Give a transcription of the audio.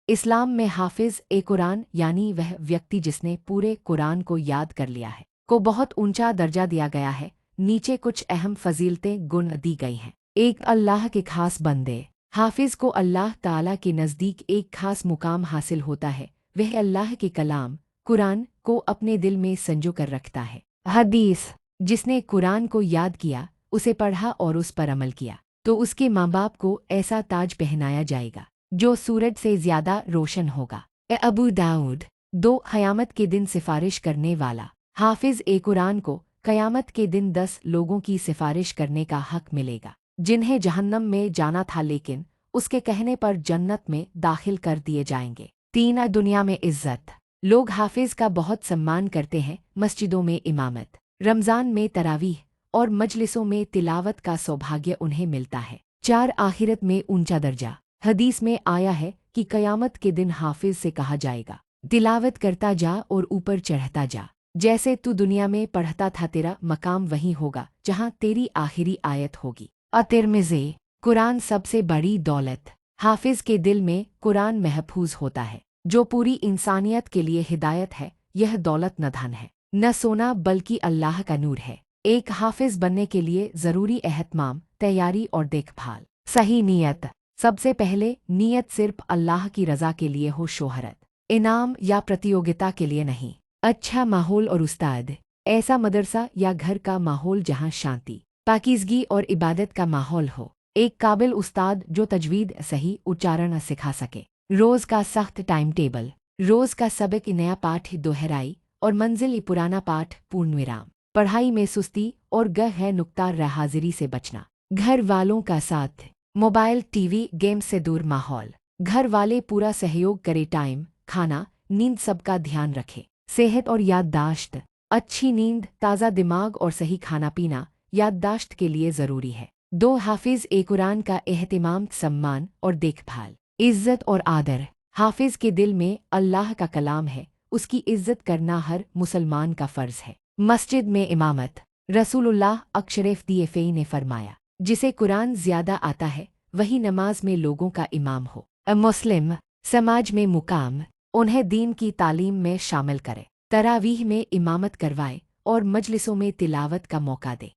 اسلام میں حافظ قرآن یعنی وہ व्यक्ति जिसने पूरे कुरान को याद कर लिया है को बहुत ऊंचा दर्जा दिया गया है। नीचे कुछ अहम फजीलतें गुण दी गई हैं। एक अल्लाह के खास बंदे। हाफिज को अल्लाह ताला के नज़दीक एक खास मुकाम हासिल होता है। वह अल्लाह के कलाम कुरान को अपने दिल में संजो कर रखता है। हदीस, जिसने कुरान को याद किया, उसे पढ़ा और उस पर अमल किया तो उसके माँ बाप को ऐसा ताज पहनाया जाएगा जो सूरज से ज्यादा रोशन होगा। अबू दाऊद। 2 क़यामत के दिन सिफारिश करने वाला। हाफिज कुरान को क़यामत के दिन 10 लोगों की सिफारिश करने का हक मिलेगा जिन्हें जहन्नम में जाना था, लेकिन उसके कहने पर जन्नत में दाखिल कर दिए जाएंगे। 3 दुनिया में इज्जत। लोग हाफिज का बहुत सम्मान करते हैं। मस्जिदों में इमामत, रमज़ान में तरावीह और मजलिसों में तिलावत का सौभाग्य उन्हें मिलता है। 4 आखिरत में ऊंचा दर्जा। हदीस में आया है कि क़यामत के दिन हाफिज से कहा जाएगा, तिलावत करता जा और ऊपर चढ़ता जा। जैसे तू दुनिया में पढ़ता था, तेरा मकाम वहीं होगा जहां तेरी आखिरी आयत होगी। तिरमिज़ी। कुरान सबसे बड़ी दौलत। हाफिज के दिल में कुरान महफूज होता है, जो पूरी इंसानियत के लिए हिदायत है। यह दौलत न धन है, न सोना, बल्कि अल्लाह का नूर है। एक हाफिज बनने के लिए ज़रूरी एहतमाम, तैयारी और देखभाल। सही नीयत। सबसे पहले नीयत सिर्फ अल्लाह की रज़ा के लिए हो, शोहरत, इनाम या प्रतियोगिता के लिए नहीं। अच्छा माहौल और उस्ताद। ऐसा मदरसा या घर का माहौल जहां शांति, पाकीज़गी और इबादत का माहौल हो। एक काबिल उस्ताद जो तजवीद, सही उच्चारण सिखा सके। रोज़ का सख्त टाइम टेबल। रोज़ का सबक नया पाठ दोहराई और मंजिल पुराना पाठ पूर्ण विराम। पढ़ाई में सुस्ती और गह नुक्ता हाजिरी से बचना। घर वालों का साथ। मोबाइल, टीवी, गेम से दूर माहौल। घर वाले पूरा सहयोग करे। टाइम, खाना, नींद सबका ध्यान रखे। सेहत और याददाश्त। अच्छी नींद, ताज़ा दिमाग और सही खाना पीना याददाश्त के लिए ज़रूरी है। 2 हाफिज कुरान का एहतिमाम, सम्मान और देखभाल। इज़्ज़त और आदर। हाफिज के दिल में अल्लाह का कलाम है, उसकी इज़्ज़त करना हर मुसलमान का फ़र्ज़ है। मस्जिद में इमामत। रसूलुल्लाह अशरफ दी ने फरमाया, जिसे कुरान ज़्यादा आता है वही नमाज में लोगों का इमाम हो। मुस्लिम। समाज में मुकाम। उन्हें दीन की तालीम में शामिल करे, तरावीह में इमामत करवाए और मजलिसों में तिलावत का मौका दे।